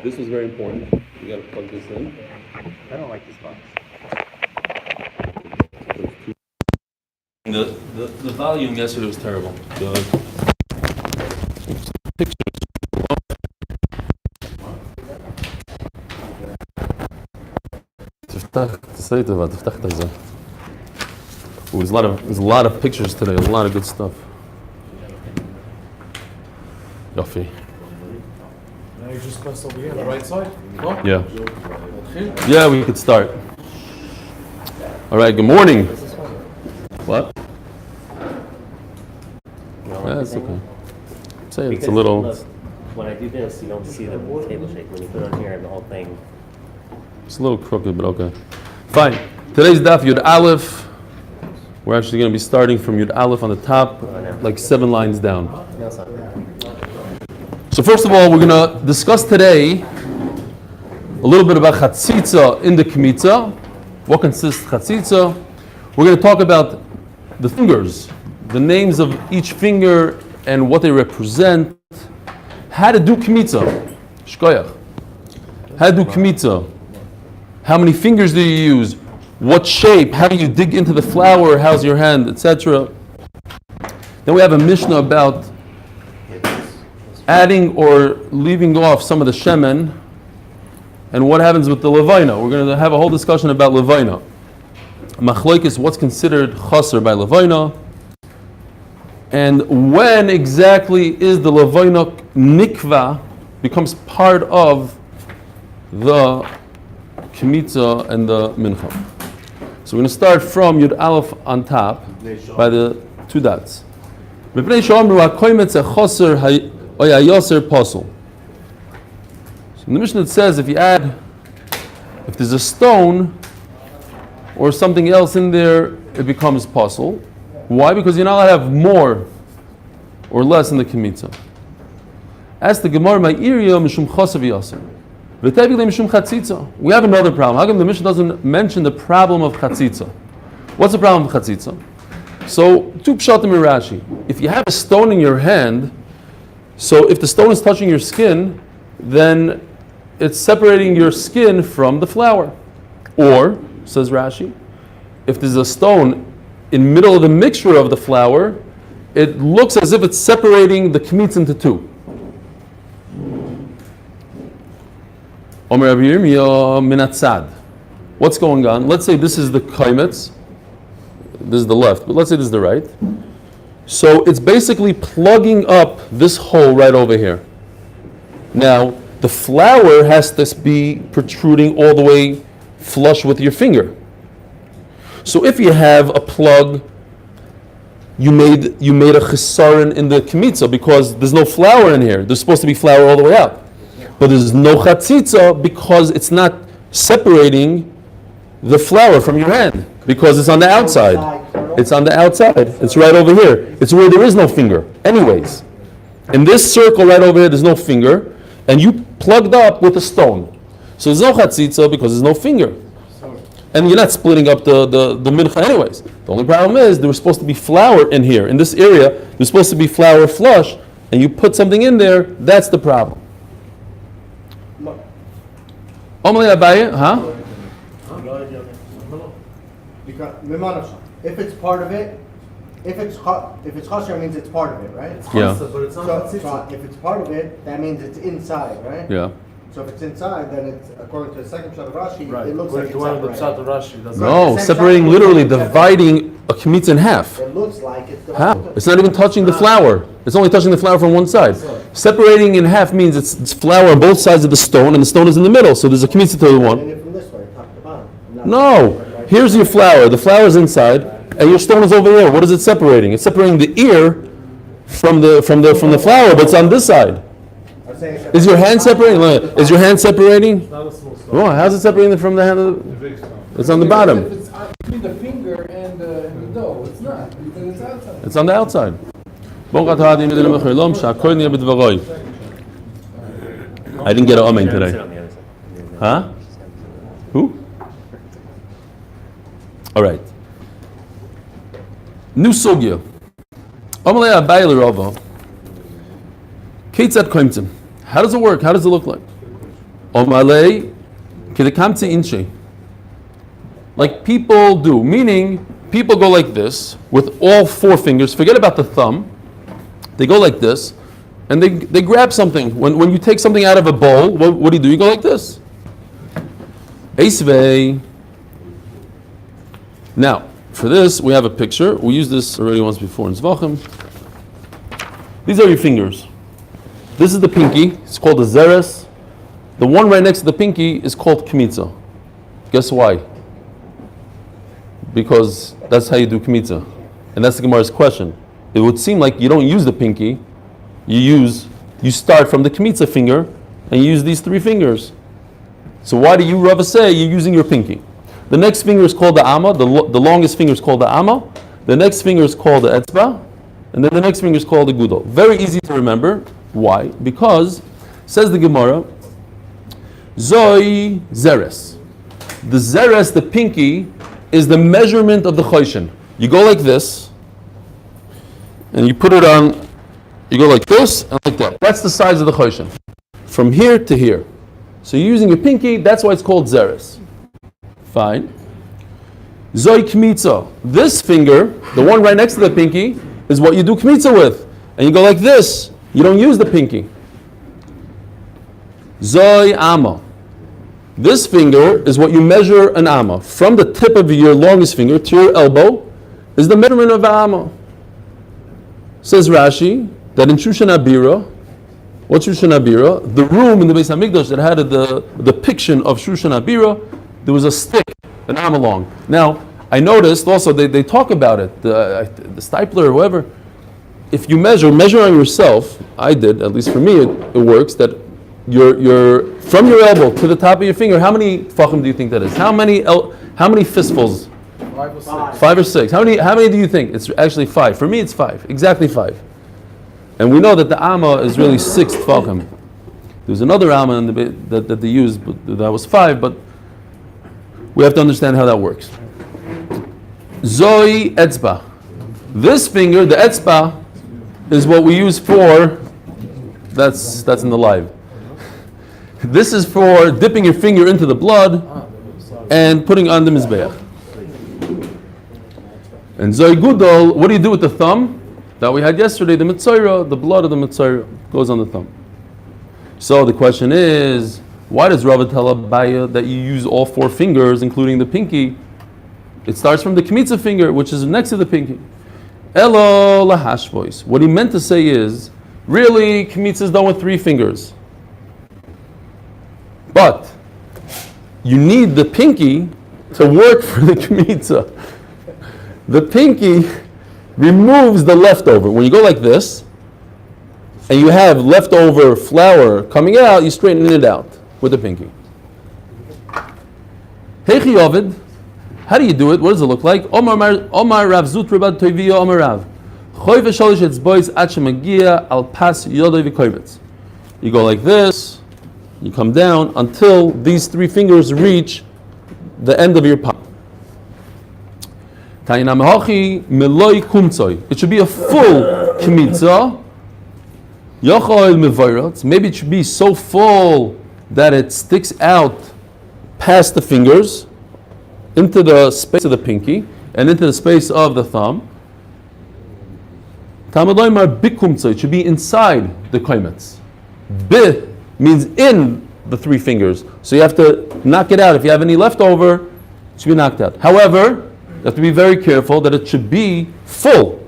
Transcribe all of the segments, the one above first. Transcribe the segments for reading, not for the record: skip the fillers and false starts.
This is very important. You got to plug this in. I don't like this box. The volume yesterday was terrible. The pictures. There's a lot of pictures today. A lot of good stuff. Yofi. Now you just press over here on the right side? No? Yeah. Yeah, we could start. All right, good morning. What? Yeah, it's okay. Say it's a little... Look, when I do this, you don't see the table shake. When you put it on here, the whole thing... It's a little crooked, but okay. Fine. Today's Daf Yud Aleph. We're actually going to be starting from Yud Aleph on the top, like 7 lines down. No, it's not. So first of all, we're going to discuss today a little bit about Chatzitza in the Kmitza. What consists Chatzitza? We're going to talk about the fingers, the names of each finger and what they represent. How to do Kmitza. Shkoyach. How to do Kmitza. How many fingers do you use? What shape? How do you dig into the flour? How's your hand? Etc. Then we have a Mishnah about adding or leaving off some of the shemen and what happens with the levina. We're going to have a whole discussion about levina. Machlokes, what's considered chaser by levina, and when exactly is the levina nikva becomes part of the Kmitza and the Mincha. So we're going to start from Yud Aleph on top by the 2 dots. So in the Mishnah it says if there's a stone or something else in there, it becomes pasul. Why? Because you're not allowed to have more or less in the Kmitza. As the Gemara, my area mishum chasav yaser. We have another problem. How come the Mishnah doesn't mention the problem of chatzitza? What's the problem of chatzitza? So, 2 pshatim in Rashi. If you have a stone in your hand, so if the stone is touching your skin, then it's separating your skin from the flour. Or, says Rashi, if there's a stone in the middle of the mixture of the flour, it looks as if it's separating the kmitz into 2. What's going on? Let's say this is the kaimetz, this is the left, but let's say this is the right. So it's basically plugging up this hole right over here. Now, the flour has to be protruding all the way flush with your finger. So if you have a plug, you made a chesaron in the kmitza because there's no flour in here. There's supposed to be flour all the way out. But there's no chatzitza because it's not separating the flour from your hand because it's on the outside. It's on the outside. It's right over here. It's where there is no finger. Anyways, in this circle right over here, there's no finger, and you plugged up with a stone. So there's no chatzitza because there's no finger. And you're not splitting up the mincha anyways. The only problem is there was supposed to be flour in here. In this area, there's supposed to be flour flush, and you put something in there, that's the problem. Huh? Because if it's part of it, if it's chaser, it means it's part of it, right? Yeah. But it's not So if it's part of it, that means it's inside, right? Yeah. So if it's inside, then it's according to the second shot of Rashi, right. it looks like it's the one with the separated. pshat of Rashi. That's No, separating literally, dividing a kmitz in half. It looks like it's How? It's not even touching the flour. It's only touching the flour from one side. Separating in half means it's flour on both sides of the stone, and the stone is in the middle. So there's a kmitz to the one. From this way, top to bottom. No, here's your flour. The flour is inside, and your stone is over here. What is it separating? It's separating the ear from the flour, but it's on this side. Is your hand separating? Is your hand separating? Oh, how's it separating from the hand? It's on the bottom. If it's between the finger and the dough, it's not, because it's outside. It's on the outside. I didn't get an amen today. Huh? Who? All right. New sugya. Amalei Abayil Rava. Keitzat Koimtzim. How does it work? How does it look like? Omalei kidekamtze inche. Like people do, meaning people go like this with all four fingers. Forget about the thumb. They go like this, and they grab something. When you take something out of a bowl, what do? You go like this. Eisvei. Now, for this, we have a picture. We used this already once before in Zvachim. These are your fingers. This is the pinky. It's called the zeres. The one right next to the pinky is called kmitza. Guess why? Because that's how you do kmitza. And that's the Gemara's question. It would seem like you don't use the pinky. You start from the kmitza finger and you use these three fingers. So why do you, Rava, say you're using your pinky? The next finger is called the amma. The longest finger is called the amma. The next finger is called the etzba. And then the next finger is called the gudel. Very easy to remember. Why? Because, says the Gemara, Zoi zeres. The zeres, the pinky, is the measurement of the choshen. You go like this, and you put it on, you go like this, and like that. That's the size of the choshen. From here to here. So you're using your pinky, that's why it's called zeres. Fine. Zoi kmitza. This finger, the one right next to the pinky, is what you do kmitza with. And you go like this. You don't use the pinky. Zoi amma. This finger is what you measure an amma. From the tip of your longest finger to your elbow is the measurement of an amma. Says Rashi that in Shushan Abira, what's Shushan Abira? The room in the Beis Hamikdash that had the depiction of Shushan Abira, there was a stick, an amma long. Now, I noticed also they talk about it, the Stipler or whoever. If you measure on yourself, I did, at least for me, it works, that you're from your elbow to the top of your finger, how many tfachim do you think that is? How many fistfuls? 5 or 6. 5 or 6. How many do you think? It's actually 5. For me, it's 5. Exactly 5. And we know that the amma is really 6 tfachim. There's another amma that they used, but that was 5, but we have to understand how that works. Zoi etzba. This finger, the etzba, is what we use for, that's in the live. This is for dipping your finger into the blood and putting on the mizbeach. And Zoi Gudol, what do you do with the thumb? That we had yesterday, the mitzayra, the blood of the mitzayra goes on the thumb. So the question is, why does Rava tell Abaya that you use all 4 fingers, including the pinky? It starts from the kmitza finger, which is next to the pinky. Elo lahashvois. What he meant to say is, really, kmitza is done with 3 fingers. But you need the pinky to work for the kmitza. The pinky removes the leftover. When you go like this, and you have leftover flour coming out, you straighten it out with the pinky. Heichi Ovid, how do you do it? What does it look like? Omar Rav Zut Rabad Toivia Omar Rav. Choy v'sholish etzbois ad shemagia al pas yodoi v'kovetz. You go like this, you come down until these 3 fingers reach the end of your palm. It should be a full kmitza. Maybe it should be so full that it sticks out past the fingers into the space of the pinky and into the space of the thumb. It should be inside the koimetz. Bi means in the 3 fingers. So you have to knock it out. If you have any leftover, it should be knocked out. However, you have to be very careful that it should be full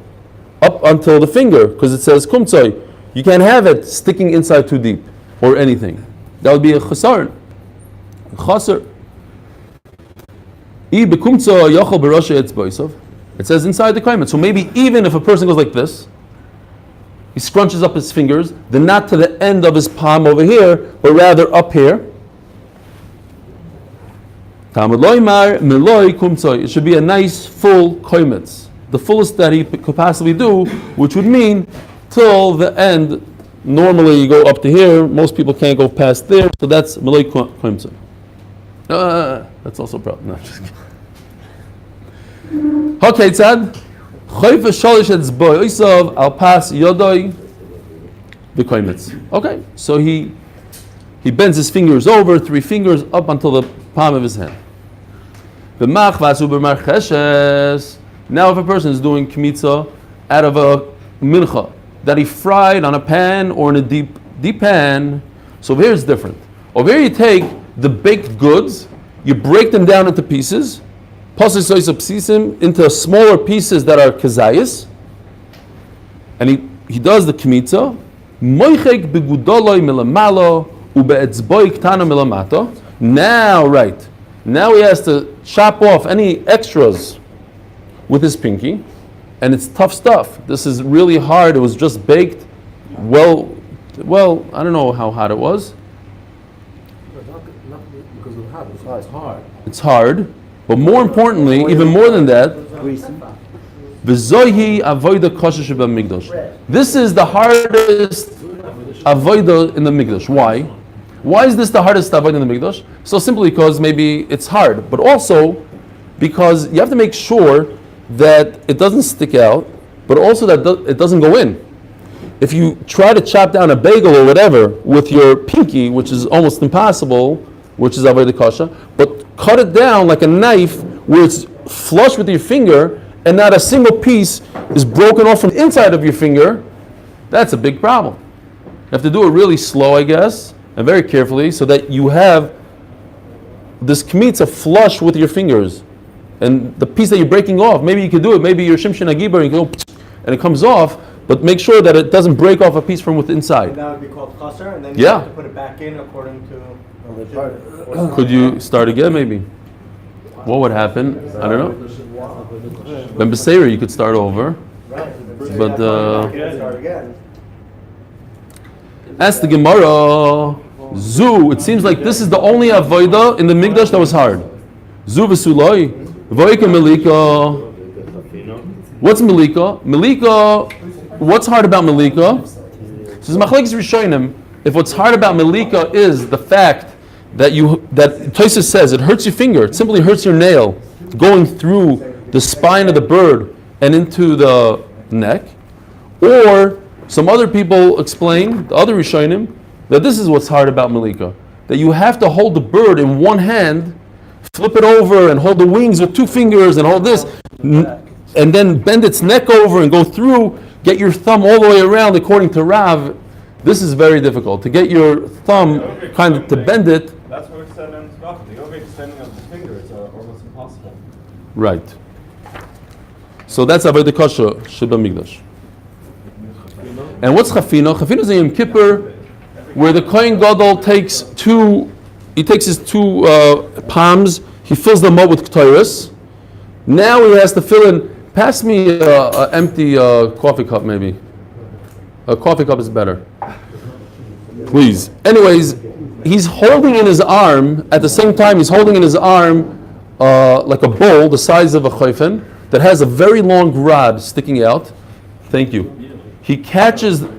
up until the finger, because it says kumtsoy. You can't have it sticking inside too deep or anything. That would be a chasar. Chaser. It says inside the koimet. So maybe even if a person goes like this, he scrunches up his fingers, then not to the end of his palm over here, but rather up here. It should be a nice full koimetz, the fullest that he could possibly do, which would mean till the end. Normally you go up to here, most people can't go past there, so that's meloi koimetz. That's also a problem. No, just kidding. Okay, tzad. Choyfe sholish etzboisav al pas yodoi v'koimetz. Okay, so he He bends his fingers over, 3 fingers up until the palm of his hand. Now if a person is doing kmitza out of a mincha that he fried on a pan or in a deep pan, so over here it's different. Over here you take the baked goods, you break them down into pieces, into smaller pieces that are kazayas, and he does the kmitza. Now he has to chop off any extras with his pinky, and it's tough stuff. This is really hard. It was just baked. Well, I don't know how hot it was. Not because of hot, it's hard. It's hard, but more importantly, even more than that, V'zohi avoida kosher sheba migdosh. This is the hardest avoida in the migdosh. Why? Why is this the hardest avoida in the migdosh? So simply because maybe it's hard, but also because you have to make sure that it doesn't stick out, but also that it doesn't go in. If you try to chop down a bagel or whatever with your pinky, which is almost impossible, which is avodah kasha, but cut it down like a knife where it's flush with your finger and not a single piece is broken off from the inside of your finger, that's a big problem. You have to do it really slow, I guess, and very carefully so that you have this kmitza flush with your fingers. And the piece that you're breaking off, maybe you could do it, maybe you're Shimshon Agibar and you go and it comes off, but make sure that it doesn't break off a piece from within inside. And that would be called chaser, and then you have to put it back in according to... Could you start again, maybe? What would happen? I don't know. Ben Beseira, you could start over. Right. But Start again. ask the Gemara, Zu, it seems like this is the only avodah in the Mikdash that was hard. Zu v'suloi, voika melika. What's melika? Melika, what's hard about melika? So Machlekes Rishonim, if what's hard about melika is the fact that Tosfos says it hurts your finger, it simply hurts your nail, going through the spine of the bird and into the neck, or some other people explain, the other Rishonim, that this is what's hard about melika, that you have to hold the bird in one hand, flip it over and hold the wings with 2 fingers and hold this, and then bend its neck over and go through, get your thumb all the way around according to Rav. This is very difficult. To get your thumb kind of to bend it. That's what we said in Daf. The overextending of the finger is almost impossible. Right. So that's avodah kasha sheba migdash. And what's chafina? Chafina is a Yom Kippur where the Kohen Gadol takes his 2 palms, he fills them up with ketores. Now he has to fill in. Pass me an empty coffee cup, maybe. A coffee cup is better. Please. Anyways, he's holding in his arm, at the same time he's holding in his arm like a bowl the size of a chayfen that has a very long rod sticking out. Thank you. He catches the,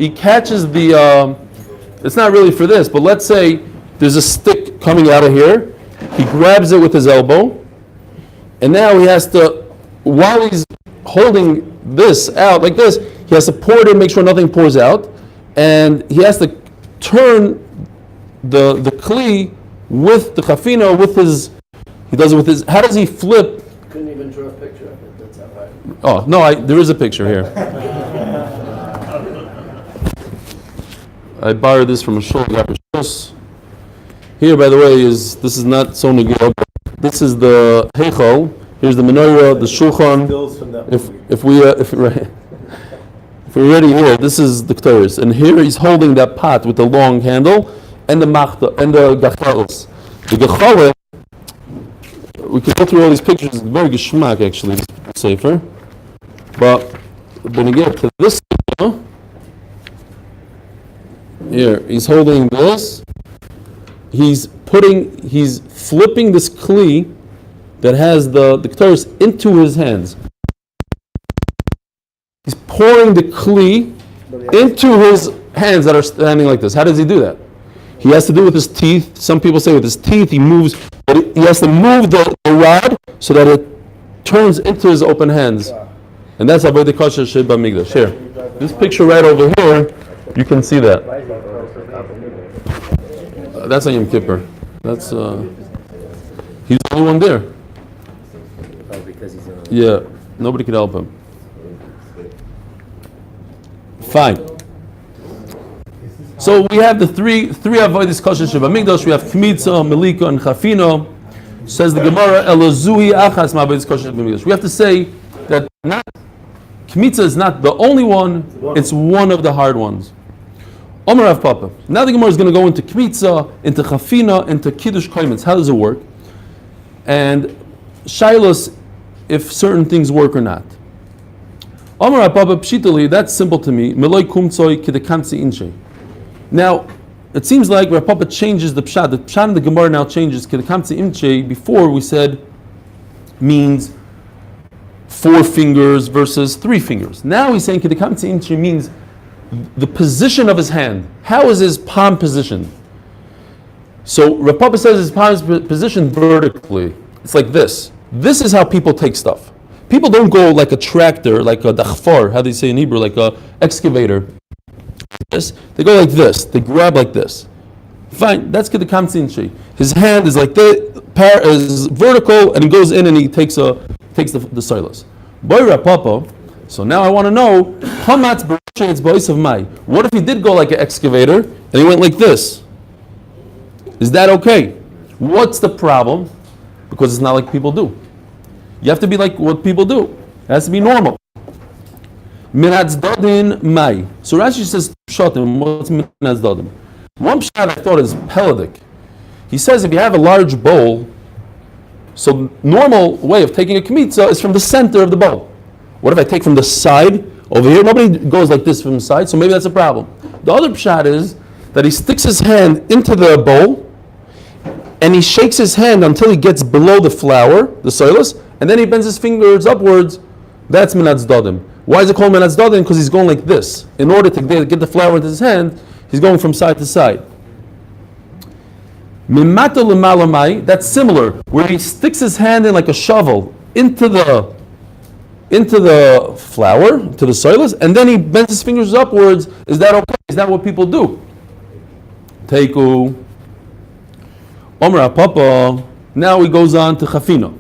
it's not really for this, but let's say there's a stick coming out of here. He grabs it with his elbow, and now he has to, while he's holding this out like this, he has to pour it in, make sure nothing pours out, and he has to turn the kli with the chafina, with his, he does it with his, how does he flip? Couldn't even draw a picture of it, that's how hard. Oh, no, there is a picture here. I borrowed this from a shul. Here, by the way, this is not so negil. This is the heichal. Here's the menorah, the shulchan. If we're ready here, this is the ketores, and here he's holding that pot with the long handle and the machta and the gachalos. The gachala, we can go through all these pictures. It's very geschmack, actually. It's safer, but when you get to this, here he's holding this. He's flipping this kli that has the ketores into his hands. He's pouring the kli into his hands that are standing like this. How does he do that? He has to do it with his teeth. Some people say with his teeth he moves, but he has to move the rod so that it turns into his open hands. And that's avodah kasha sheba migdash. Here, this picture right over here, you can see that. That's on Yom Kippur. That's he's the only one there. Oh, because he's on. Yeah, nobody could help him. Fine. So we have the three avodas kosher shebamigdash. We have kmitza, melika, and chafino. Says the Gemara, Elozuhi achas ma'avodas kosher shebamigdash. We have to say that kmitza is not the only one; it's one of the hard ones. Omer Rav Papa. Now the Gemara is going to go into kmitza, into chafina, into kiddush koimets. How does it work? And shilos, if certain things work or not. Omer Rav Papa pshitali. That's simple to me. Meloi kumtzoi kidekamtzi inche. Now, it seems like Rav Papa changes the pshat. The pshat in the Gemara now changes. Kidekamtzi imche. Before we said means 4 fingers versus 3 fingers. Now he's saying kidekamtzi imche means the position of his hand. How is his palm positioned? So Rav Papa says his palm is positioned vertically. It's like this. This is how people take stuff. People don't go like a tractor, like a dachfar, how do you say in Hebrew, like a excavator. They go like this. They grab like this. Fine, that's kidekamtzi imche. His hand is like this, is vertical, and he goes in and he takes the silas. Boy Rav Papa. So now I want to know, what if he did go like an excavator and he went like this? Is that okay? What's the problem? Because it's not like people do. You have to be like what people do. It has to be normal. Minatz dadin mai. So Rashi says, Pshatim, what's minatz dadin? One pshat I thought is pelagic. He says if you have a large bowl, so normal way of taking a kmitza is from the center of the bowl. What if I take from the side over here? Nobody goes like this from the side, so maybe that's a problem. The other pshat is that he sticks his hand into the bowl and he shakes his hand until he gets below the flour, the soilus, and then he bends his fingers upwards. That's minatz dadim. Why is it called minatz dadim? Because he's going like this. In order to get the flour into his hand, he's going from side to side. Mimata l'malamai, that's similar, where he sticks his hand in like a shovel into the flour, to the soilus, and then he bends his fingers upwards. Is that okay? Is that what people do? Teiku. Omer Papa. Now he goes on to chafino.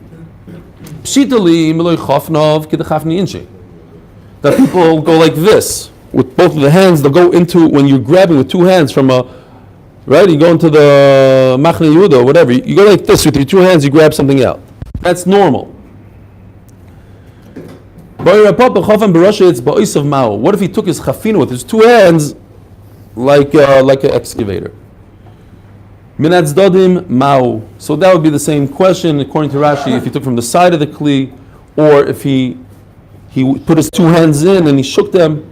Pshitali miloi chafnov kidechafni inche. That people go like this with both of the hands. They'll go into, when you're grabbing with 2 hands from a, right? You go into the Machne Yehuda or whatever. You go like this with your 2 hands. You grab something out. That's normal. What if he took his chafina with his 2 hands like an excavator? Minatz dadim mao. So that would be the same question according to Rashi. If he took from the side of the kli, or if he put his 2 hands in and he shook them.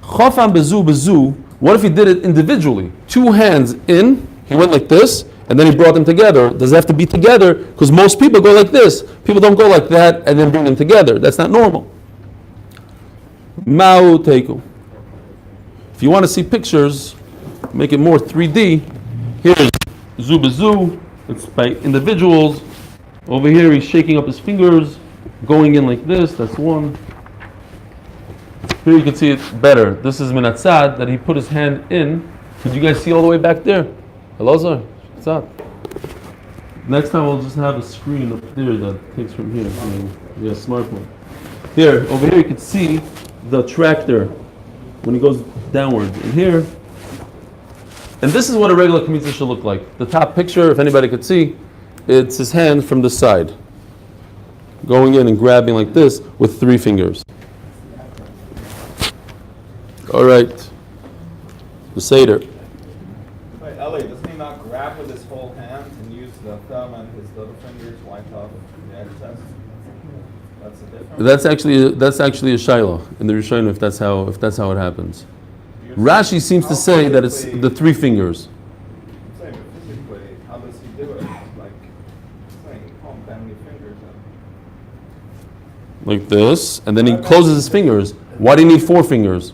Chafam bezu bezu. What if he did it individually? 2 hands in, he went like this, and then he brought them together. Does it have to be together? Because most people go like this. People don't go like that and then bring them together. That's not normal. Ma'u teiku. If you want to see pictures, make it more 3D. Here's zu. It's by individuals. Over here, he's shaking up his fingers, going in like this. That's one. Here you can see it better. This is minatzad, that he put his hand in. Did you guys see all the way back there? Hello, sir. What's up? Next time we'll just have a screen up there that takes from here. Yeah, smartphone. Here, over here you can see the tractor when he goes downward. And here, and this is what a regular kmitza should look like. The top picture, if anybody could see, it's his hand from the side, going in and grabbing like this with 3 fingers. All right, the Seder. Wait, Eli, doesn't he not grab with his whole hand and use the thumb and his little fingers to wipe off the excess? That's the difference? That's actually a shiloh in the Rishonim if that's how it happens. Rashi seems to say that it's the 3 fingers. I'm saying, but physically, how does he do it? Like, saying, how many fingers? Like this, and then he closes his fingers. Why do you need 4 fingers?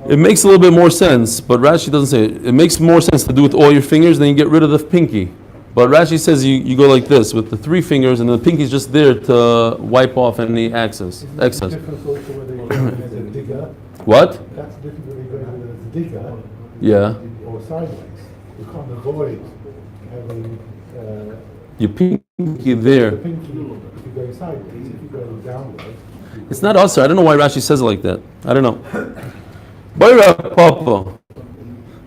It makes a little bit more sense, but Rashi doesn't say it. It makes more sense to do with all your fingers, then you get rid of the pinky. But Rashi says you go like this with the 3 fingers, and the pinky's just there to wipe off any excess. Difference also whether you're going as a digger. What? That's different whether you're going as a digger Yeah. or sideways. on the void, having Your pinky there. the pinky, if you go sideways, if you go downwards. It's not usher. I don't know why Rashi says it like that. I don't know. Boira Papa.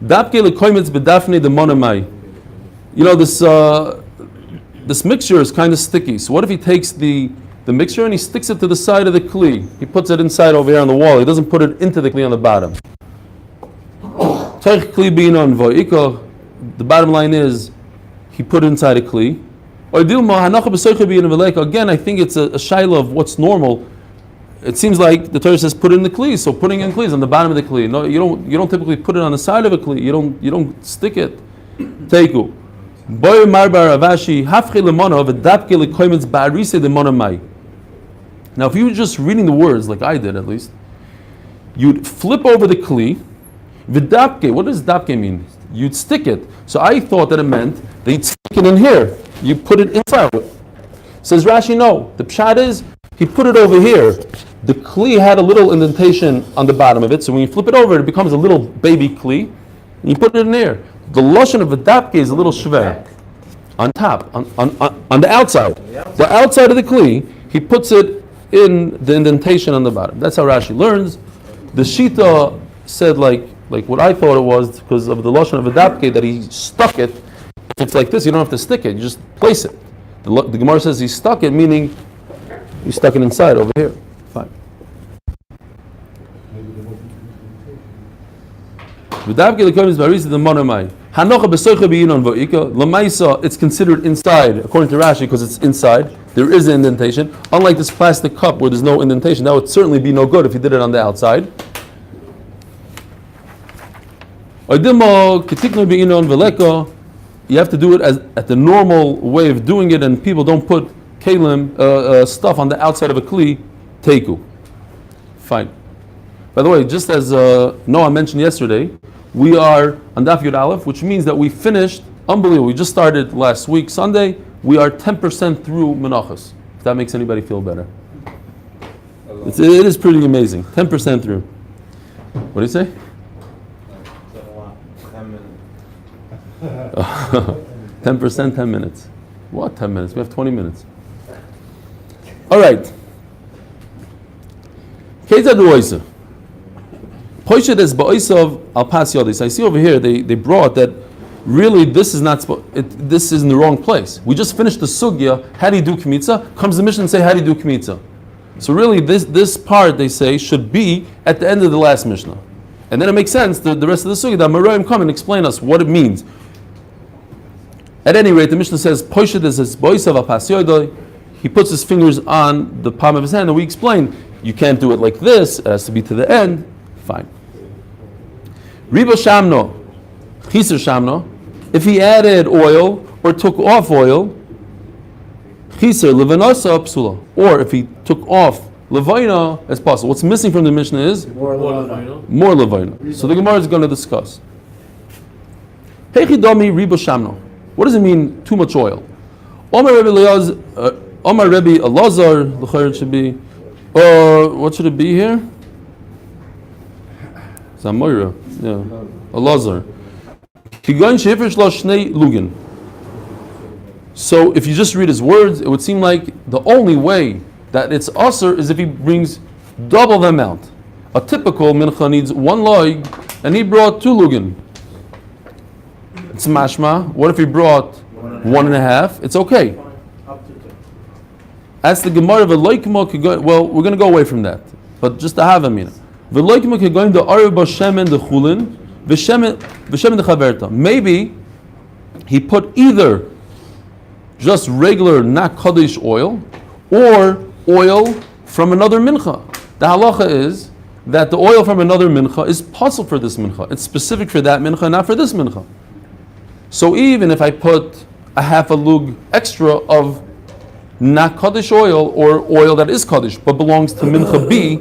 Dapke lekoimitz bedafne de monamai. You know, this mixture is kind of sticky. So what if he takes the mixture and he sticks it to the side of the kli? He puts it inside over here on the wall. He doesn't put it into the kli on the bottom. The bottom line is he put it inside a kli. Again, I think it's a shaila of what's normal. It seems like the Torah says put it in the kli, so putting in kli is on the bottom of the kli. No, you don't typically put it on the side of a kli. You don't stick it. Teiku. Boy marbar avashi hafche lemona v'dapke lekoimitz ba'arise demona mai. Now, if you were just reading the words like I did, at least, you'd flip over the kli. V'dapke. What does dapke mean? You'd stick it. So I thought that it meant that you'd stick it in here. You put it inside. Says Rashi, no. The pshat is he put it over here. The kli had a little indentation on the bottom of it, so when you flip it over, it becomes a little baby kli, and you put it in there. The lashon of the dapke is a little shver on top, on the outside. The outside of the kli, he puts it in the indentation on the bottom. That's how Rashi learns. The Shita said like what I thought it was because of the lashon of the dapke that he stuck it. If it's like this, you don't have to stick it. You just place it. The Gemara says he stuck it, meaning he stuck it inside over here. Fine. It's considered inside, according to Rashi, because it's inside. There is an indentation. Unlike this plastic cup where there's no indentation, that would certainly be no good if you did it on the outside. You have to do it at the normal way of doing it, and people don't put kalim stuff on the outside of a kli. Teiku. Fine. By the way, just as Noah mentioned yesterday, we are on Daf Yud Aleph, which means that we finished, unbelievable, we just started last week, Sunday, we are 10% through Menachos, if that makes anybody feel better. It is pretty amazing, 10% through. What do you say? 10%, 10 minutes. What 10 minutes? We have 20 minutes. All right. I see over here they brought that really this is this is in the wrong place. We just finished the sugya, how do you do kmitza? Comes the Mishnah and say how do you do kmitza? So really this part they say should be at the end of the last Mishnah. And then it makes sense the rest of the sugya that Maraim come and explain us what it means. At any rate, the Mishnah says Poshid is his boisav apasyoidoi. He puts his fingers on the palm of his hand, and we explain you can't do it like this, it has to be to the end. Fine. Ribo Shamno, Chiser Shamno, if he added oil or took off oil, Chiser Levanasa Psula, or if he took off Levina as possible. What's missing from the Mishnah is more Levina. So the Gemara is going to discuss. Hechidomi Ribo Shamno. What does it mean, too much oil? Omar Rebbe Elazar, it should be, or what should it be here? Zamoira, yeah, Elazar. So if you just read his words, it would seem like the only way that it's asr is if he brings double the amount. A typical mincha needs one log, and he brought 2 lugin. It's mashma. What if he brought 1.5? It's okay. As the Gemara of Eloikimo could go, well, we're going to go away from that. But just to have a mina. Veloikimo could go into Arba Shemen de Chulin, Veshemen de Chaverta. Maybe he put either just regular not Kaddish oil or oil from another mincha. The halacha is that the oil from another mincha is possible for this mincha. It's specific for that mincha, not for this mincha. So even if I put a half a lug extra of not Kaddish oil or oil that is Kaddish but belongs to mincha B,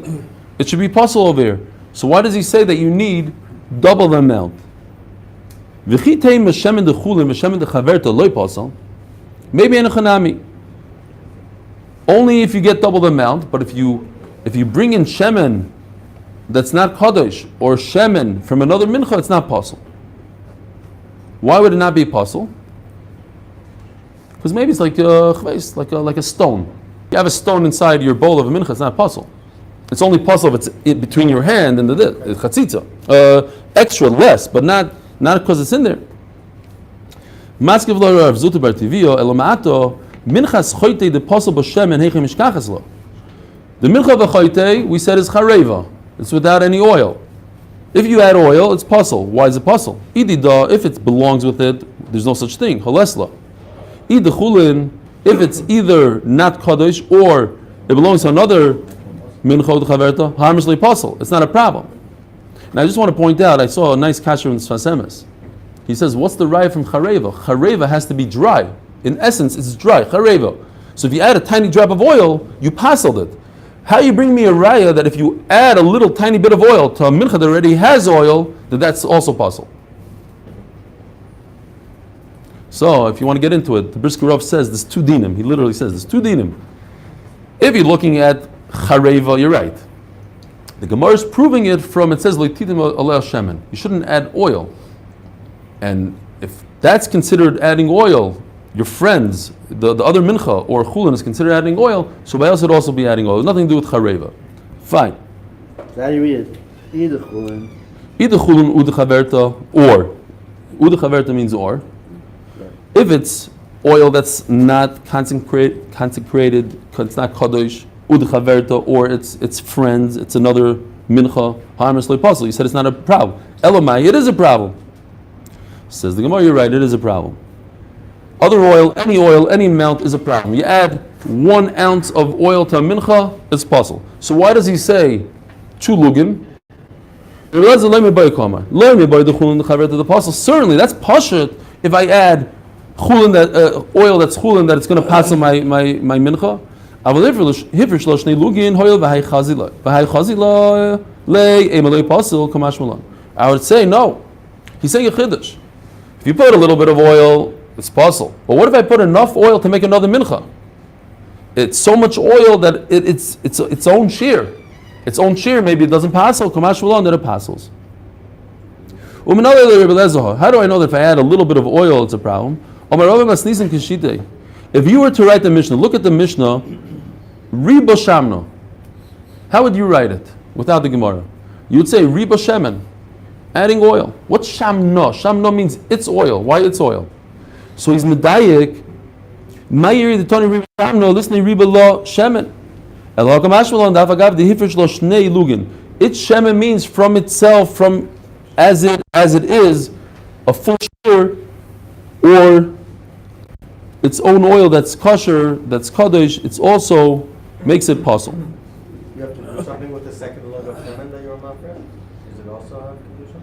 it should be possible over here. So why does he say that you need double the amount? Maybe in a chanami. Only if you get double the amount, but if you bring in shemen that's not Kaddish or shemen from another mincha, it's not possible. Why would it not be puzzle? Because maybe it's like like a stone. You have a stone inside your bowl of a mincha, it's not puzzle. It's only puzzle if it's between your hand and the chatzitza. Extra, less, but not because it's in there. Maskiv lo Rav Zuta bar Tivio elomato minchas choyte the puzzle b'shem and heichem mishkachas lo. The mincha v'choyte we said is chareva. It's without any oil. If you add oil, it's puzzle. Why is it puzzle? Idida, if it belongs with it, there's no such thing. Halesla. Ida chulin, if it's either not kadosh or it belongs to another mincha chaverta, harmlessly puzzle. It's not a problem. Now I just want to point out, I saw a nice kasher in Sfasemes. He says, what's the raya from chareva? Chareva has to be dry. In essence, it's dry, chareva. So if you add a tiny drop of oil, you puzzled it. How you bring me a raya that if you add a little tiny bit of oil to a mincha that already has oil, that's also puzzle? So if you want to get into it, the Brisker Rav says there's two dinim. He literally says there's two dinim. If you're looking at chareva, you're right. The Gemara is proving it from, it says leititim aleh shemen. You shouldn't add oil. And if that's considered adding oil, your friends, the other mincha or chulin is considered adding oil, so why else would also be adding oil? Nothing to do with chareva. Fine. So how do you read it? Either chulin. Either chulin uda chaverta or. Uda chaverta means or. If it's oil that's not consecrated, it's not kadosh, uda chaverta, or it's friends, it's another mincha, harmless puzzle. You said it's not a problem. Elamai, it is a problem. Says the Gemara, you're right, it is a problem. Other oil, any amount is a problem. You add 1 ounce of oil to a mincha, it's puzzle. So why does he say 2 lugim? The puzzle. Certainly, that's pashut. If I add chulin oil that's chulin that it's going to pass on my mincha. I would say no. He's saying a chiddush. If you put a little bit of oil, it's puzzle. But what if I put enough oil to make another mincha? It's so much oil that it's its own shear. Its own shear, maybe it doesn't passel, kamash malon that it passels. How do I know that if I add a little bit of oil, it's a problem? If you were to write the Mishnah, look at the Mishnah, Riba Shamno. How would you write it without the Gemara? You would say Riba Shemen, adding oil. What's Shamno? Shamno means it's oil. Why it's oil? So he's medayik. Mayiri the Tony Riba Shamno, listening Riba Lo Shemen. It's Shemen means from itself, from as it is, a full shear, or its own oil that's kosher, that's kadosh. It's also makes it possible. You have to do something with the second leg of shemen that you're about to. Does it also have condition?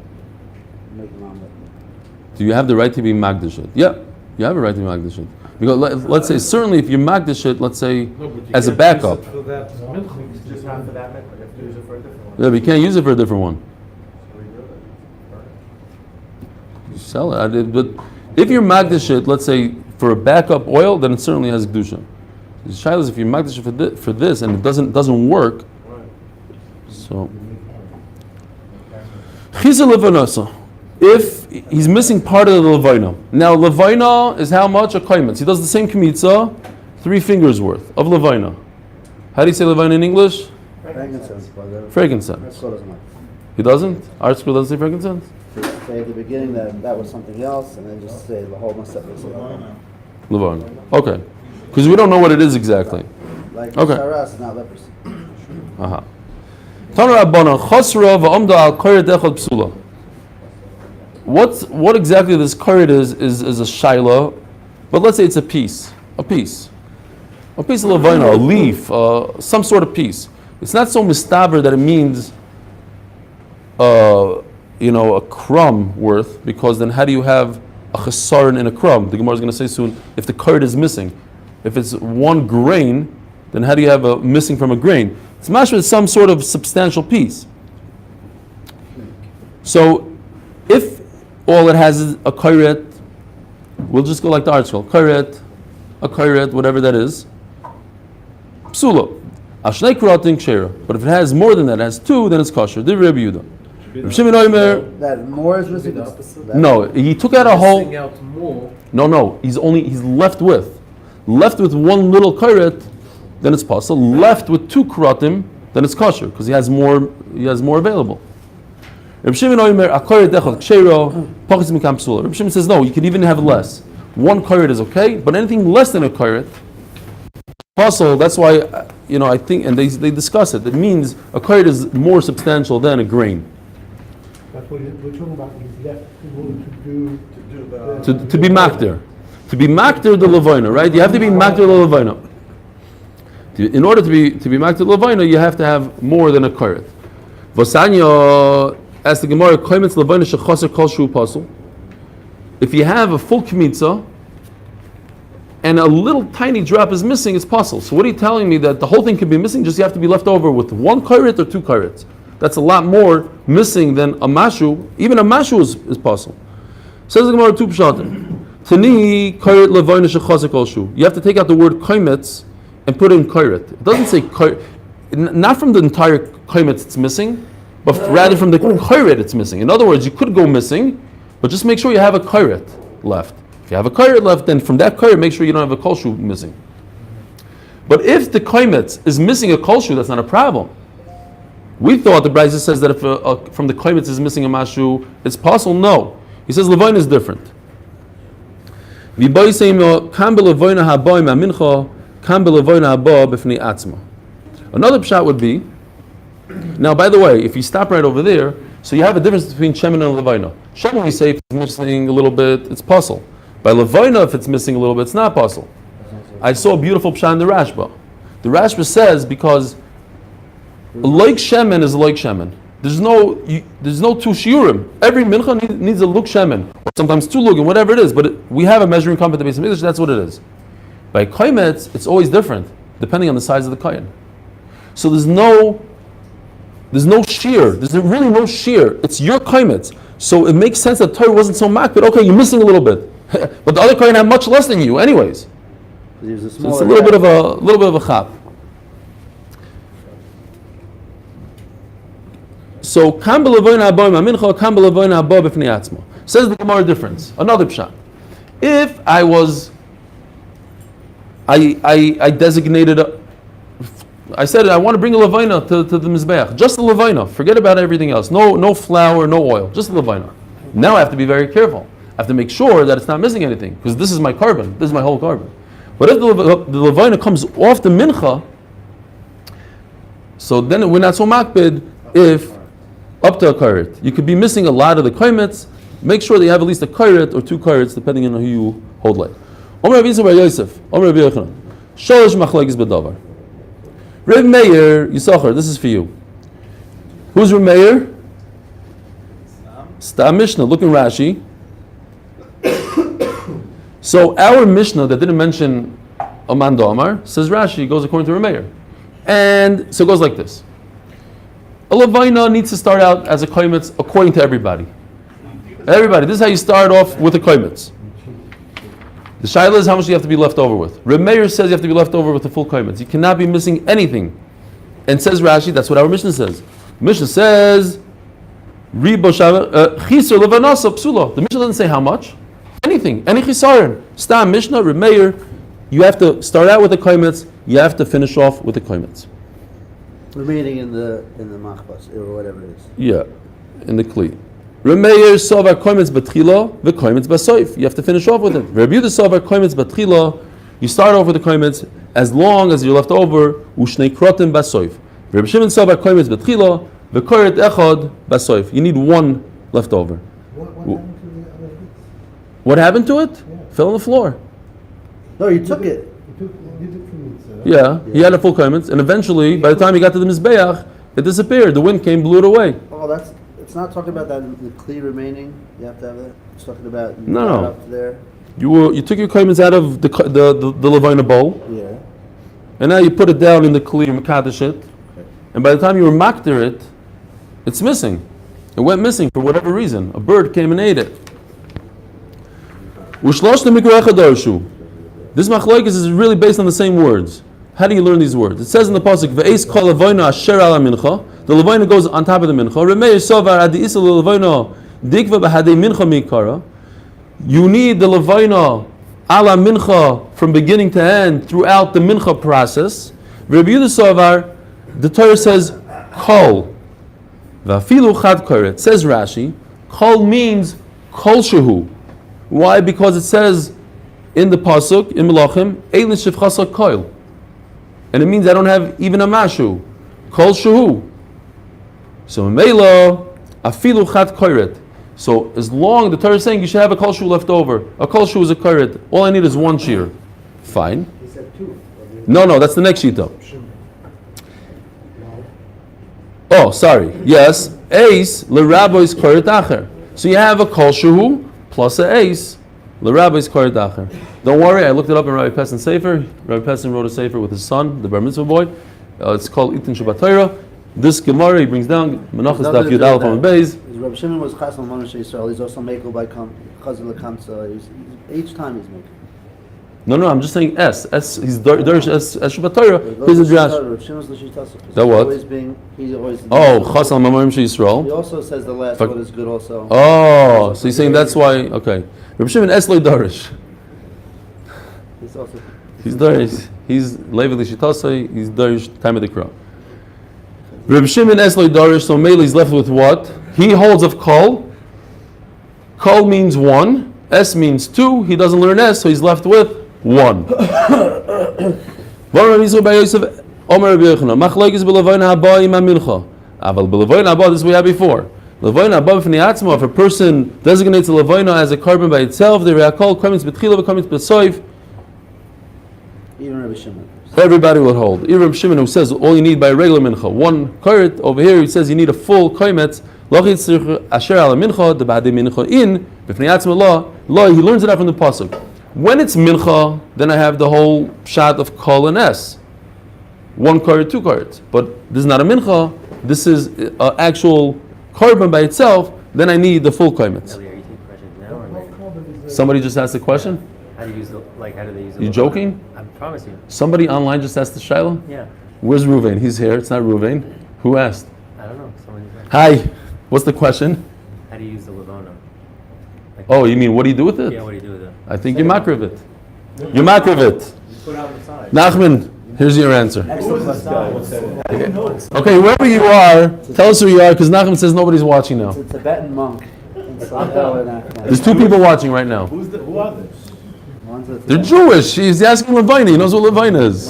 Do you have the right to be magdashit? Yeah, you have a right to be magdashit. Because let's say, certainly if you magdashit, let's say, as a backup. Just not for that method. You have to use it for a different one. Yeah, but you can't use it for a different one. You sell it. But if you're magdashit, let's say, for a backup oil, then it certainly has kedusha. The shaila is if you're magdashit for this and it doesn't work. So, chizah levanasa. If he's missing part of the levina. Now levina is how much? A kaimetz. He does the same kmitza, 3 fingers worth of levina. How do you say levina in English? Frankincense. He doesn't? Art school doesn't say frankincense? Say at the beginning that was something else, and then just say the whole masat. Levina. Okay. Because we don't know what it is exactly. Like okay. Saras, not leprosy. What exactly this karet is a shaila, but let's say it's a piece of levina, a leaf, some sort of piece. It's not so mistaber that it means, a crumb worth, because then how do you have a chesaron in a crumb? The Gemara is going to say soon, if the karet is missing. If it's 1 grain, then how do you have a missing from a grain? It's mashma some sort of substantial piece. So, if all it has is a karet, we'll just go like the art scroll. Karet, a karet, whatever that is. Psula. Ashnei karatin kshera. But if it has more than that, it has 2, then it's kosher. The Rebbe Yehuda. Reb Shimon Omer, That more is missing. no, he took out a whole. Missing out more. No, he's left with one little karet, then it's possible. Left with 2 karatim, then it's kosher because he has more available. Reb Shimon Omer, a karet echad kshero, pachis mikam psula. Reb Shimon says no, you can even have less. 1 karet is okay, but anything less than a karet, possible. That's why I think, and they discuss it. It means a karet is more substantial than a grain. That's what we're talking about. He's left to do To be makter. To be makter the levina, right? You have to be makter the levina. In order to be makter the levina, you have to have more than a karet. V'sanya, as the Gemara, koimetz levina shechaser kol shu pasul. If you have a full kmitza and a little tiny drop is missing, it's pasul. So what are you telling me, that the whole thing can be missing? Just you have to be left over with 1 karet or 2 karets. That's a lot more missing than a mashu. Even a mashu is pasul. Says the Gemara 2 pshatim. Tani karet levina shechaser kol shu. You have to take out the word koimetz and put in karet. It doesn't say karet, not from the entire koimetz it's missing, but rather from the karet it's missing. In other words, you could go missing, but just make sure you have a karet left. If you have a karet left, then from that karet, make sure you don't have a kol shu missing. But if the koimetz is missing a kol shu, that's not a problem. We thought the Brisa says that if from the koimetz is missing a mashu, it's possible. No. He says levina is different. Another pshat would be, now by the way, if you stop right over there, so you have a difference between shemen and levina. Shemen we say if it's missing a little bit, it's pasul. By levina, if it's missing a little bit, it's not pasul. I saw a beautiful pshat in the Rashba. The Rashba says because like shemen is like shemen. There's no 2 shiurim. Every mincha needs a luk shemen, or sometimes 2 lugim, whatever it is. But we have a measuring cup at the base of English. That's what it is. By koimetz, it's always different depending on the size of the kohen. So there's no shear. There's really no shear. It's your koimetz. So it makes sense that Torah wasn't so mak, but okay, you're missing a little bit. But the other kohen had much less than you, anyways. So it's a little bit of a chap. So kam b'levoina haba mincha, kam b'levoina haba b'fnei atzma. Says the Gemara difference. Another pshat. If I designated, I said I want to bring a levaina to the mizbeach, just the levaina. Forget about everything else. No flour, no oil, just the levaina. Now I have to be very careful. I have to make sure that it's not missing anything because this is my carbon. This is my whole carbon. But if the levaina comes off the mincha, so then we're not so makbid if up to a karet. You could be missing a lot of the koimetz. Make sure that you have at least a karet or 2 karets, depending on who you hold like. Omer Rabbi Yisrael bar Yosef, Omer Rabbi Yochanan, Sholosh machlokes b'davar. Reb Meir Yisachar, this is for you. Who's Reb Meir? Stam Mishnah. Look in Rashi. So our Mishnah that didn't mention Aman Damar says Rashi goes according to Reb Meir, and so it goes like this. A levaina needs to start out as a koimetz according to everybody. Everybody, this is how you start off with a koimetz. The shaila is how much you have to be left over with. Reb Meir says you have to be left over with a full koimetz. You cannot be missing anything. And says Rashi, that's what our Mishnah says. Mishnah says, chisar levanasa psula. The Mishnah doesn't say how much. Anything, any chisaron. Stam Mishnah, Reb Meir, you have to start out with a koimetz. You have to finish off with a koimetz. Remaining in the machbas or whatever it is. Yeah, in the kli. Reb Meir savar koimetz batchila, v'koimetz basoif. You have to finish off with it. Reb Yehuda savar koimetz batchila. You start off with the koimetz as long as you're left over. Ushnei krotim basoif. Reb Shimon savar koimetz batchila, v'koret echad basoif. You need 1 left over. What happened to it? Fell on the floor. No, you took it. Yeah, he had a full koimetz, and eventually, by the time he got to the mizbeach, it disappeared. The wind came, blew it away. Oh, it's not talking about that the kli remaining. You have to have that. It's talking about you No. got up to there. You took your koimetz out of the levaina bowl, Yeah. and now you put it down in the kli, mekadesh it, and by the time you were makter it, it's missing. It went missing for whatever reason. A bird came and ate it. This machlokes is really based on the same words. How do you learn these words? It says in the pasuk, "Ve'eis kol avoina asher ala mincha." The levina goes on top of the mincha. Remei sovar adi isa levina dikva b'hadei mincha mikara. You need the levina ala mincha from beginning to end throughout the mincha process. Rabbi Yehuda sovar, the Torah says kol. Vafilu chad koret. Says Rashi, kol means kol shehu. Why? Because it says in the pasuk in Melachim, Eilin shivchasa koil, and it means I don't have even a mashu. Kol shehu. So meila afilu chad koret. So as long the Torah is saying you should have a kol shehu left over. A kol shehu is a koret. All I need is one shear. Fine. He said two. No, that's the next shita. Oh, sorry. Yes, ace l'rabbo is koret acher. So you have a kol shehu plus a ace l'rabbo is koret acher. Don't worry, I looked it up in Rabbi Pessin's sefer. Rabbi Pessin wrote a sefer with his son, the bar mitzvah boy. It's called Itin Shabbat Torah. This Gemara he brings down Menachos Daf Yud on Beis. Rabbi Shimon was chas on Moshe Yisrael. He's also makel by chazal lekamsa. Each time he's making. No, I'm just saying S. He's Darish S Shabbat Torah. Here's the drash. That what? Oh, chas al mamarim sheYisrael. He also says the last word is good also. Oh, so you're saying that's why? Okay. Rabbi Shimon S lo Darish. He's Darish. He's Levi Lishitasai. He's Darish time of the crowd. Rabbi Shimon Es lo Darish. So Mele is left with what? He holds of Kol. Kol means one. S means two. He doesn't learn S, so he's left with one. This is what we had before. If a person designates a levina as a carbon by itself, the reakol comes betchila comes besoif. Even Rabbi Shimon. Everybody will hold. Even Rabbi Shimon, who says all you need by a regular mincha, one karet. Over here, he says you need a full kaimetz. Asher ala mincha the ba'adei mincha in b'fnei atzma law. He learns it out from the pasuk. When it's mincha, then I have the whole shot of kol and s. One karet, two karets. But this is not a mincha. This is an actual carbon by itself. Then I need the full kaimetz. Are you taking questions now or later? Somebody just asked a question. How do you use the, like, how do they use the You levana? joking? I promise you. Somebody online just asked the Shiloh? Yeah. Where's Ruvain? He's here. It's not Ruvain. Who asked? I don't know. Somebody said. Hi. What's the question? How do you use the levana? Like, Oh, you mean what do you do with it? yeah, what do you do with it? I think you makriv it. You makriv it. Put it on the side. Nachman, here's your answer. Excellent. Okay, whoever you are, tell us who you are, because Nachman says nobody's watching now. It's a Tibetan monk. There's two people watching right now. Who are they? They're Jewish. He's asking Levina. He knows what Levina is.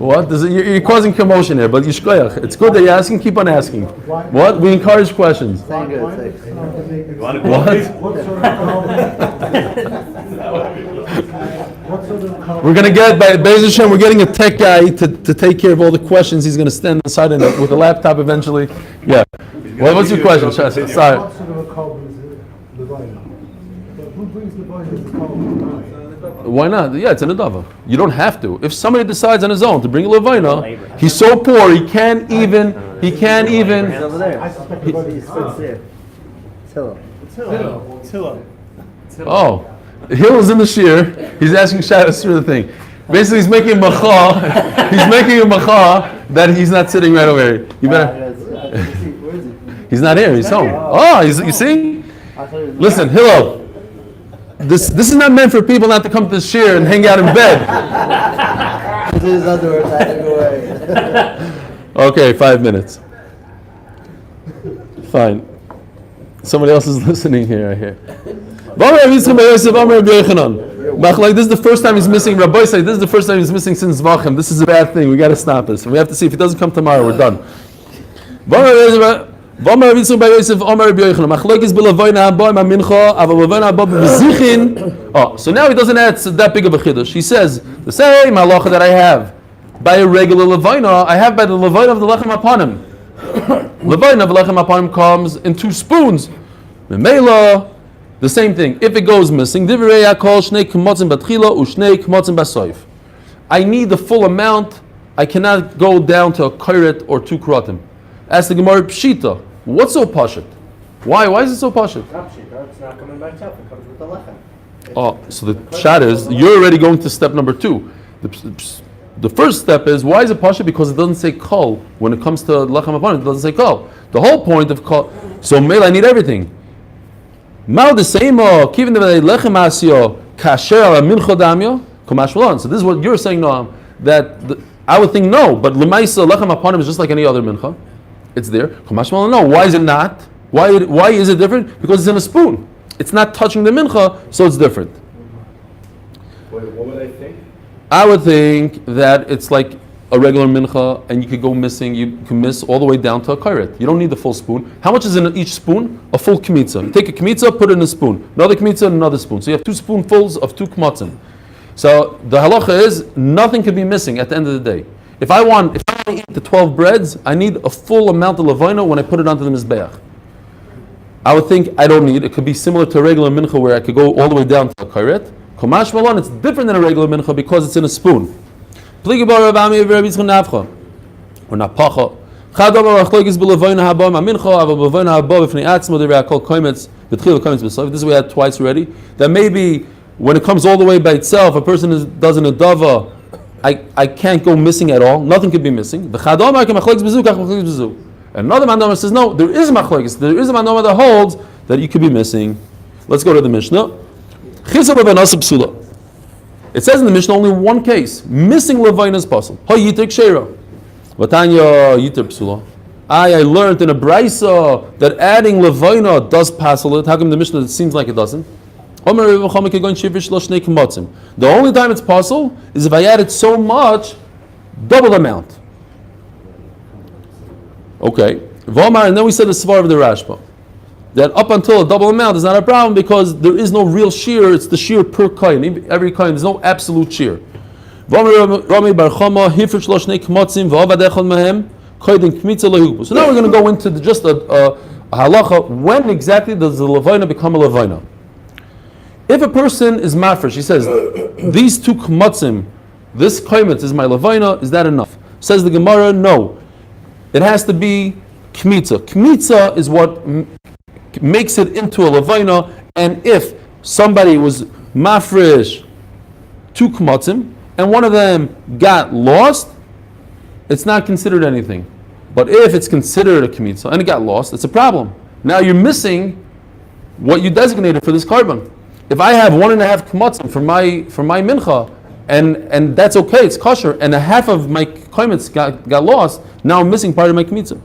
What? You're causing commotion here, but Yishkoyach. It's good that you're asking. Keep on asking. What? We encourage questions. What? We're going to get, by Be'ez Hashem, we're getting a tech guy to take care of all the questions. He's going to stand inside with a laptop eventually. Yeah. Well, what's your question? Sorry. What sort of a carbon is the vine? Who brings the vine as a carbon? Why not? Yeah, it's an adava. You don't have to. If somebody decides on his own to bring a levina, he's so poor he can't even. He's over there. I suspect He the vine sits there. Tilla. Oh, Hill is in the shear. He's asking Shadas through the thing. Basically, he's making a macha. He's making a macha that he's not sitting right over here. You better. Where is he? He's not here. He's home. Oh, you see? Listen, Hillel. This is not meant for people not to come to the shear and hang out in bed. His underwear tied away. Okay, 5 minutes. Fine. Somebody else is listening here, I hear. Like, this is the first time he's missing. Rabbi say this is the first time he's missing since Zvachim. This is a bad thing. We got to stop this. We have to see if he doesn't come tomorrow. We're done. Oh, so now he doesn't add that big of a chiddush. He says the same halacha that I have by a regular levina, I have by the levina of the lechem apanim. Levina of the lechem apanim comes in 2 spoons. Memela, the same thing. If it goes missing, divrei yakol shnei kmotzim batchila ushnei kmotzim basoif. I need the full amount. I cannot go down to a kairet or 2 krotim. Ask the Gemara Pshita. What's so pashut? Why is it so pashut? It's not coming by itself. It comes with the lechem. Oh, so the shot is you're already going to step number 2. the first step is, why is it pasha? Because it doesn't say kol. When it comes to lechem aponim, it doesn't say kol. The whole point of kol, so mele, I need everything. Mal the same, kivin the lechem asyo, kasher ala mincha damyo, kamash malon. So this is what you're saying, Noam, that I would think no, but lemaisa lechem aponim is just like any other mincha. It's there. Kamash malon, no. Why is it not? Why is it different? Because it's in a spoon. It's not touching the mincha, so it's different. Wait, what would I think? I would think that it's like a regular mincha, and you could go missing. You can miss all the way down to a kairet. You don't need the full spoon. How much is in each spoon? A full kmitza. You take a kmitza, put it in a spoon. Another kmitza, and another spoon. So you have 2 spoonfuls of 2 kmatzim. So the halacha is nothing can be missing at the end of the day. If I want to eat the 12 breads, I need a full amount of levina when I put it onto the mizbeach. I would think I don't need. It could be similar to a regular mincha where I could go all the way down to a kairet. Komash malon, it's different than a regular mincha because it's in a spoon. Or not pacha. This is we had twice already. That maybe when it comes all the way by itself, a person does an adava, I can't go missing at all. Nothing could be missing. Another mandama says no. There is a machlokes. There is a mandama that holds that you could be missing. Let's go to the Mishnah. It says in the Mishnah only one case. Missing levina is possible. I learned in a brisa that adding levina does passel it. How come the Mishnah it seems like it doesn't? The only time it's possible is if I added so much, double the amount. Okay. And then we said the svar of the Rashba. That up until a double amount is not a problem because there is no real shear, it's the shear per coin. Every coin, there's no absolute shear. So now we're going to go into just a halacha. When exactly does the levina become a levina? If a person is mafresh, he says, these 2 kmatzim, this kaimetz is my levina, is that enough? Says the Gemara, no. It has to be kmitza. Kmitza is what makes it into a levina, and if somebody was mafresh 2 kmatzim, and one of them got lost, it's not considered anything. But if it's considered a kmitza, and it got lost, it's a problem. Now you're missing what you designated for this carbon. If I have 1.5 kmatzim for my mincha, and that's okay, it's kosher, and a half of my kaimetz got lost, now I'm missing part of my kmitza.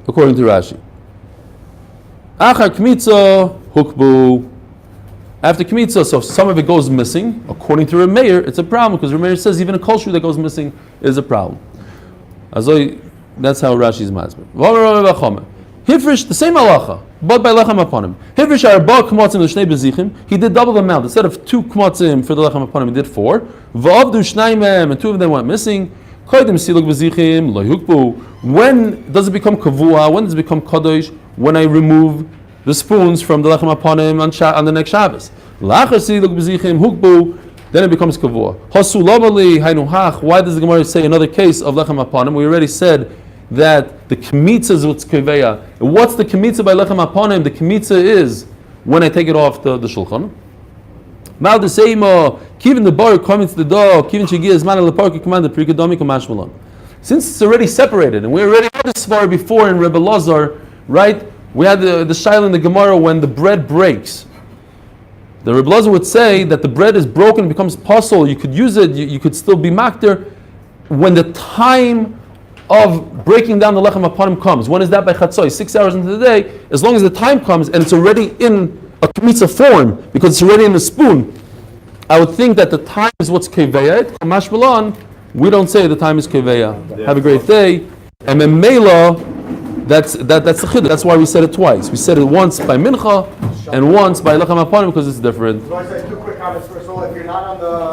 According to Rashi. Achar kmitza hukbu. After kmitza, so some of it goes missing. According to Rameir, it's a problem because Rameir says even a kosher that goes missing is a problem. That's how Rashi's masbir. Hifrish, the same halacha, but by lechem upon him. Hifrish arba kmatzim l'shnei bezichim. He did double the amount. Instead of 2 kmatzim for the lechem upon him, he did 4. V'avdu shnayim, and 2 of them went missing. Kodim siluk bezichim loyhukbu. When does it become kavua? When does it become kadosh? When I remove the spoons from the lechem upon him on the next Shabbos. Lachar siluk bezichim hukbu. Then it becomes kavua. Hasulamali haynu hach. Why does the Gemara say another case of lechem upon him? We already said that the kmitza is what's keveya. What's the kmitza by lechem upon him? The kmitza is when I take it off the shulchan. Mal the same kivin the bar coming to the door, kivin shegi man al park command the prikadomi kamash malon. Since it's already separated, and we already had this far before in Rebbe Lazar, right? We had the shaila in the Gemara when the bread breaks. The Rebbe Lazar would say that the bread is broken, becomes puzzle. You could use it. You could still be makter when the time of breaking down the lechem upon him comes. When is that? By chatzoi, 6 hours into the day. As long as the time comes and it's already in a kmitza form, because it's already in a spoon, I would think that the time is what's keveya. Kamash malon, we don't say the time is keveya. Have a great day. And memela, that's the chiddush. That's why we said it twice. We said it once by mincha and once by lechem upon him because it's different. So I said 2 quick comments. First of all, if you're not on the